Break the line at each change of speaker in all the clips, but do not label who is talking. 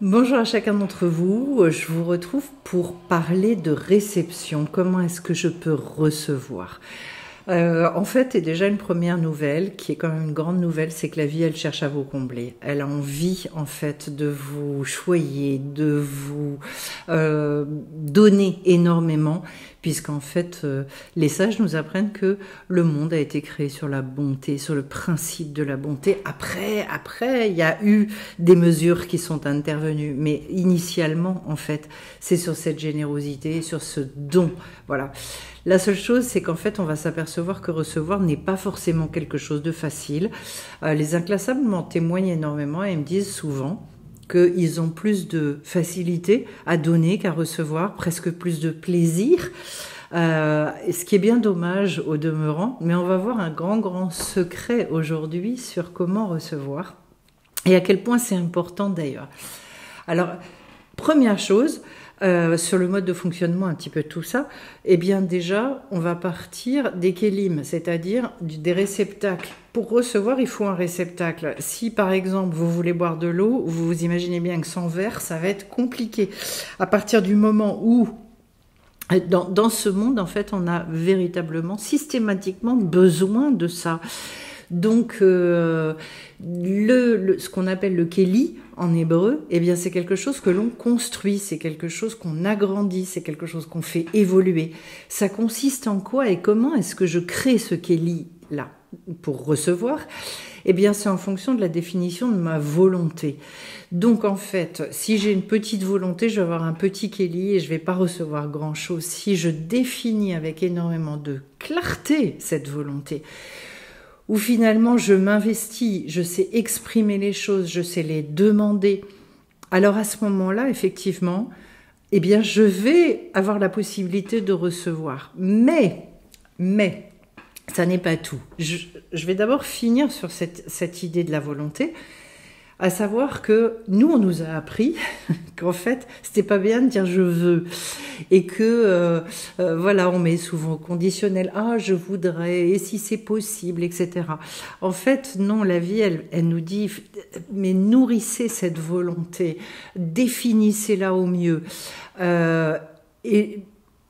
Bonjour à chacun d'entre vous, je vous retrouve pour parler de réception. Comment est-ce que je peux recevoir? En fait, et déjà une première nouvelle, qui est quand même une grande nouvelle, c'est que la vie, elle cherche à vous combler. Elle a envie, en fait, de vous choyer, de vous donner énormément, puisqu'en fait, les sages nous apprennent que le monde a été créé sur la bonté, sur le principe de la bonté. Après, il y a eu des mesures qui sont intervenues, mais initialement, en fait, c'est sur cette générosité, sur ce don, voilà. La seule chose, c'est qu'en fait, on va s'apercevoir que recevoir n'est pas forcément quelque chose de facile. Les inclassables m'en témoignent énormément et me disent souvent qu'ils ont plus de facilité à donner qu'à recevoir, presque plus de plaisir. Ce qui est bien dommage au demeurant, mais on va voir un grand secret aujourd'hui sur comment recevoir et à quel point c'est important d'ailleurs. Alors, première chose, sur le mode de fonctionnement, un petit peu tout ça, eh bien déjà, on va partir des kélim, c'est-à-dire des réceptacles. Pour recevoir, il faut un réceptacle. Si, par exemple, vous voulez boire de l'eau, vous vous imaginez bien que sans verre, ça va être compliqué. À partir du moment où dans ce monde, en fait, on a véritablement, systématiquement besoin de ça. Donc, ce qu'on appelle le kéli en hébreu, eh bien, c'est quelque chose que l'on construit, c'est quelque chose qu'on agrandit, c'est quelque chose qu'on fait évoluer. Ça consiste en quoi et comment est-ce que je crée ce kéli-là pour recevoir? Eh bien, c'est en fonction de la définition de ma volonté. Donc, en fait, si j'ai une petite volonté, je vais avoir un petit kéli et je ne vais pas recevoir grand-chose. Si je définis avec énormément de clarté cette volonté, où finalement je m'investis, je sais exprimer les choses, je sais les demander, alors à ce moment-là, effectivement, eh bien, je vais avoir la possibilité de recevoir. Mais, ça n'est pas tout. Je vais d'abord finir sur cette idée de la volonté, à savoir que nous, on nous a appris qu'en fait, c'était pas bien de dire je veux, et que voilà, on met souvent au conditionnel, ah je voudrais, et si c'est possible, etc. En fait, non, la vie, elle nous dit, mais nourrissez cette volonté, définissez-la au mieux, et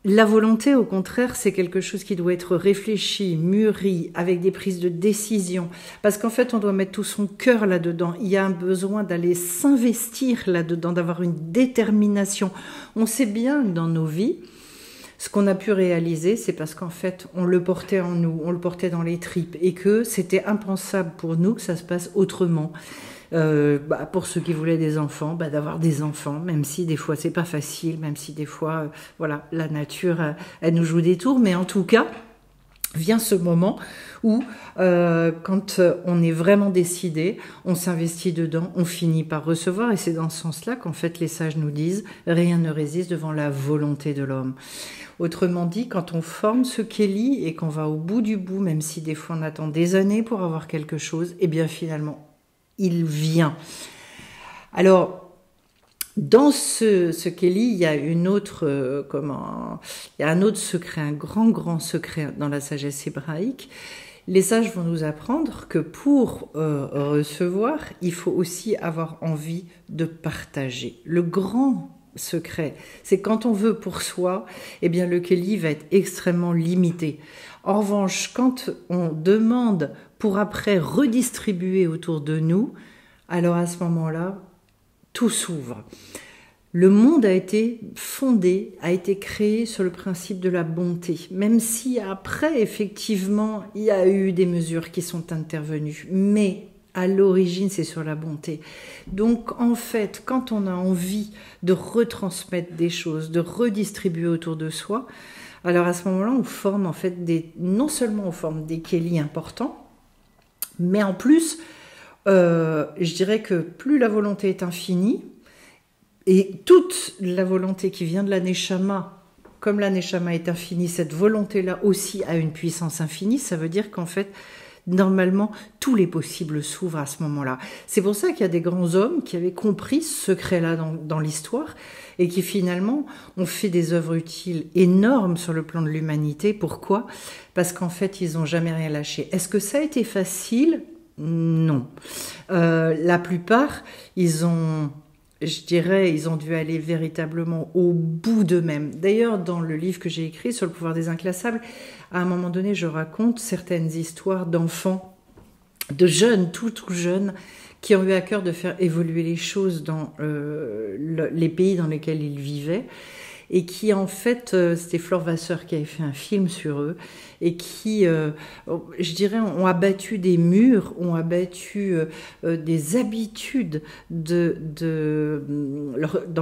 la volonté, au contraire, c'est quelque chose qui doit être réfléchi, mûri, avec des prises de décision. Parce qu'en fait, on doit mettre tout son cœur là-dedans. Il y a un besoin d'aller s'investir là-dedans, d'avoir une détermination. On sait bien que dans nos vies, ce qu'on a pu réaliser, c'est parce qu'en fait, on le portait en nous, on le portait dans les tripes, et que c'était impensable pour nous que ça se passe autrement. Pour ceux qui voulaient des enfants, d'avoir des enfants, même si des fois c'est pas facile, même si des fois, voilà, la nature, elle nous joue des tours, mais en tout cas, vient ce moment où, quand on est vraiment décidé, on s'investit dedans, on finit par recevoir, et c'est dans ce sens-là qu'en fait les sages nous disent « rien ne résiste devant la volonté de l'homme ». Autrement dit, quand on forme ce kéli et qu'on va au bout du bout, même si des fois on attend des années pour avoir quelque chose, eh bien finalement, il vient. Alors, dans ce kéli, il y a il y a un autre secret, un grand secret dans la sagesse hébraïque. Les sages vont nous apprendre que pour recevoir, il faut aussi avoir envie de partager. Le grand secret, c'est quand on veut pour soi, eh bien le kéli va être extrêmement limité. En revanche, quand on demande pour après redistribuer autour de nous, alors à ce moment-là, tout s'ouvre. Le monde a été fondé, a été créé sur le principe de la bonté, même si après, effectivement, il y a eu des mesures qui sont intervenues, mais à l'origine, c'est sur la bonté. Donc, en fait, quand on a envie de retransmettre des choses, de redistribuer autour de soi, alors à ce moment-là, on forme en fait non seulement on forme des kélis importants, mais en plus, je dirais que plus la volonté est infinie, et toute la volonté qui vient de la Neshama, comme la Neshama est infinie, cette volonté-là aussi a une puissance infinie, ça veut dire qu'en fait, normalement, tous les possibles s'ouvrent à ce moment-là. C'est pour ça qu'il y a des grands hommes qui avaient compris ce secret-là dans l'histoire et qui finalement ont fait des œuvres utiles énormes sur le plan de l'humanité. Pourquoi? Parce qu'en fait, ils n'ont jamais rien lâché. Est-ce que ça a été facile? Non. La plupart, ils ont je dirais, ils ont dû aller véritablement au bout d'eux-mêmes. D'ailleurs, dans le livre que j'ai écrit sur le pouvoir des inclassables, à un moment donné, je raconte certaines histoires d'enfants, de jeunes, tout jeunes, qui ont eu à cœur de faire évoluer les choses dans les pays dans lesquels ils vivaient, et qui en fait, c'était Flore Vasseur qui avait fait un film sur eux, et qui, je dirais, ont abattu des murs, ont abattu des habitudes dans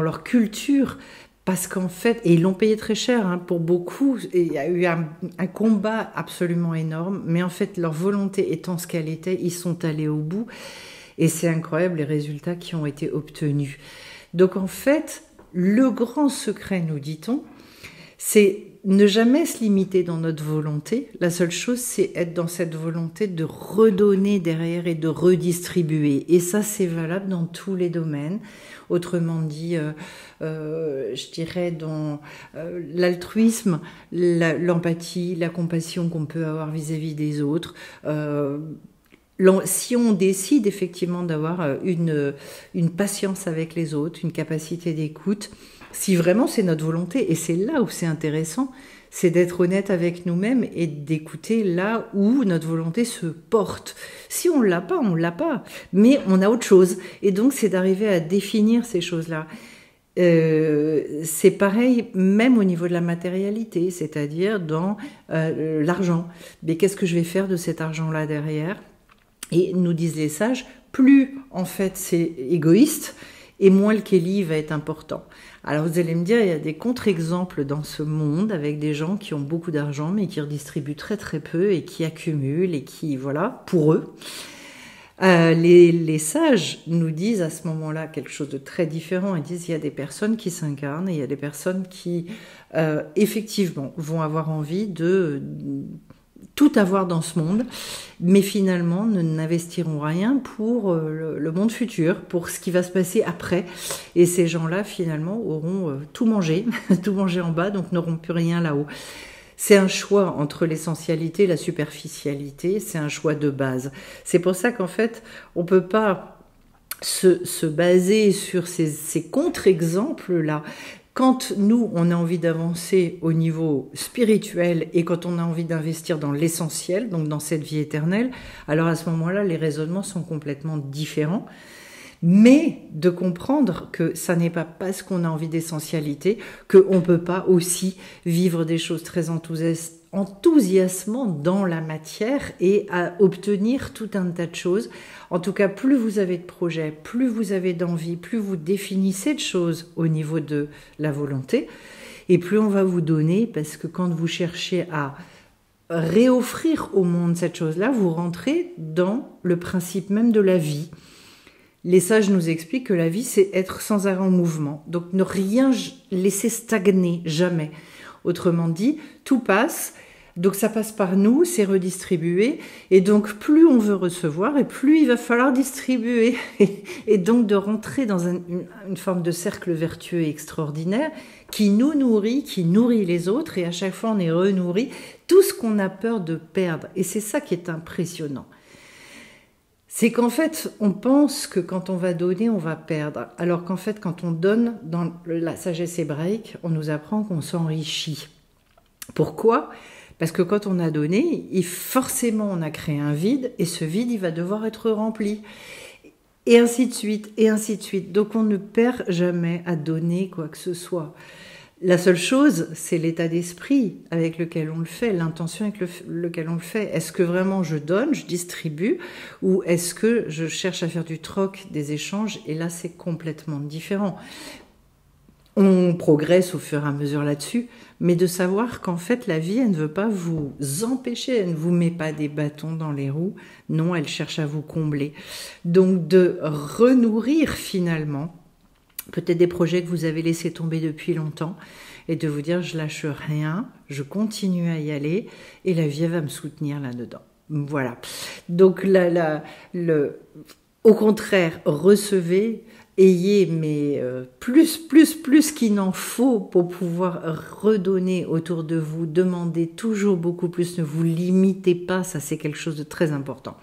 leur culture, parce qu'en fait, et ils l'ont payé très cher hein, pour beaucoup, et il y a eu un combat absolument énorme, mais en fait, leur volonté étant ce qu'elle était, ils sont allés au bout, et c'est incroyable les résultats qui ont été obtenus. Donc en fait, le grand secret, nous dit-on, c'est ne jamais se limiter dans notre volonté. La seule chose, c'est être dans cette volonté de redonner derrière et de redistribuer. Et ça, c'est valable dans tous les domaines. Autrement dit, je dirais dans l'altruisme, l'empathie, la compassion qu'on peut avoir vis-à-vis des autres. Si on décide effectivement d'avoir une patience avec les autres, une capacité d'écoute, si vraiment c'est notre volonté, et c'est là où c'est intéressant, c'est d'être honnête avec nous-mêmes et d'écouter là où notre volonté se porte. Si on l'a pas, on l'a pas, mais on a autre chose. Et donc c'est d'arriver à définir ces choses-là. C'est pareil même au niveau de la matérialité, c'est-à-dire dans l'argent. Mais qu'est-ce que je vais faire de cet argent-là derrière ? Et nous disent les sages, plus en fait c'est égoïste, et moins le Kéli va être important. Alors vous allez me dire, il y a des contre-exemples dans ce monde avec des gens qui ont beaucoup d'argent mais qui redistribuent très très peu et qui accumulent et qui, voilà, pour eux. Les sages nous disent à ce moment-là quelque chose de très différent. Ils disent qu'il y a des personnes qui s'incarnent et il y a des personnes qui, effectivement, vont avoir envie de tout avoir dans ce monde, mais finalement n'investiront rien pour le monde futur, pour ce qui va se passer après. Et ces gens-là, finalement, auront tout mangé, tout mangé en bas, donc n'auront plus rien là-haut. C'est un choix entre l'essentialité et la superficialité, c'est un choix de base. C'est pour ça qu'en fait, on peut pas se baser sur ces contre-exemples-là. Quand nous, on a envie d'avancer au niveau spirituel et quand on a envie d'investir dans l'essentiel, donc dans cette vie éternelle, alors à ce moment-là, les raisonnements sont complètement différents. Mais de comprendre que ça n'est pas parce qu'on a envie d'essentialité qu'on ne peut pas aussi vivre des choses très enthousiasmantes dans la matière et à obtenir tout un tas de choses. En tout cas, plus vous avez de projets, plus vous avez d'envie, plus vous définissez de choses au niveau de la volonté, et plus on va vous donner, parce que quand vous cherchez à réoffrir au monde cette chose-là, vous rentrez dans le principe même de la vie. Les sages nous expliquent que la vie, c'est être sans arrêt en mouvement. Donc ne rien laisser stagner, jamais. Autrement dit, tout passe, donc ça passe par nous, c'est redistribué, et donc plus on veut recevoir, et plus il va falloir distribuer. Et donc de rentrer dans une forme de cercle vertueux extraordinaire qui nous nourrit, qui nourrit les autres, et à chaque fois on est renourri, tout ce qu'on a peur de perdre. Et c'est ça qui est impressionnant. C'est qu'en fait, on pense que quand on va donner, on va perdre. Alors qu'en fait, quand on donne, dans la sagesse hébraïque, on nous apprend qu'on s'enrichit. Pourquoi ? Parce que quand on a donné, forcément, on a créé un vide, et ce vide, il va devoir être rempli. Et ainsi de suite, et ainsi de suite. Donc on ne perd jamais à donner quoi que ce soit. La seule chose, c'est l'état d'esprit avec lequel on le fait, l'intention avec lequel on le fait. Est-ce que vraiment je donne, je distribue, ou est-ce que je cherche à faire du troc, des échanges? Et là, c'est complètement différent. On progresse au fur et à mesure là-dessus, mais de savoir qu'en fait, la vie, elle ne veut pas vous empêcher, elle ne vous met pas des bâtons dans les roues. Non, elle cherche à vous combler. Donc, de renourrir finalement peut-être des projets que vous avez laissés tomber depuis longtemps, et de vous dire, je lâche rien, je continue à y aller, et la vie va me soutenir là-dedans. Voilà. Donc, au contraire, recevez, ayez plus qu'il n'en faut pour pouvoir redonner autour de vous, demandez toujours beaucoup plus, ne vous limitez pas, ça c'est quelque chose de très important.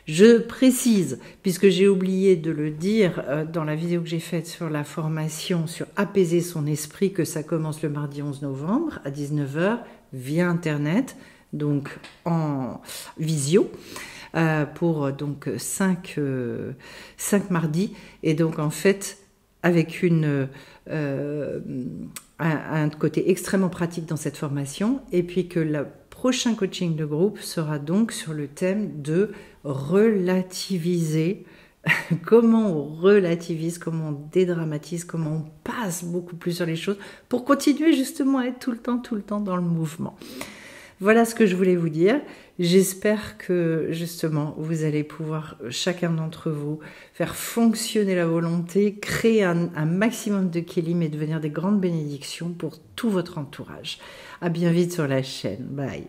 Je précise, puisque j'ai oublié de le dire dans la vidéo que j'ai faite sur la formation sur apaiser son esprit, que ça commence le mardi 11 novembre à 19 h via Internet, donc en visio, pour donc 5 mardis. Et donc en fait, avec un côté extrêmement pratique dans cette formation, et puis que le prochain coaching de groupe sera donc sur le thème de relativiser, comment on relativise, comment on dédramatise, comment on passe beaucoup plus sur les choses pour continuer justement à être tout le temps dans le mouvement. Voilà ce que je voulais vous dire. J'espère que justement vous allez pouvoir, chacun d'entre vous, faire fonctionner la volonté, créer un maximum de kélim et devenir des grandes bénédictions pour tout votre entourage. À bien vite sur la chaîne. Bye.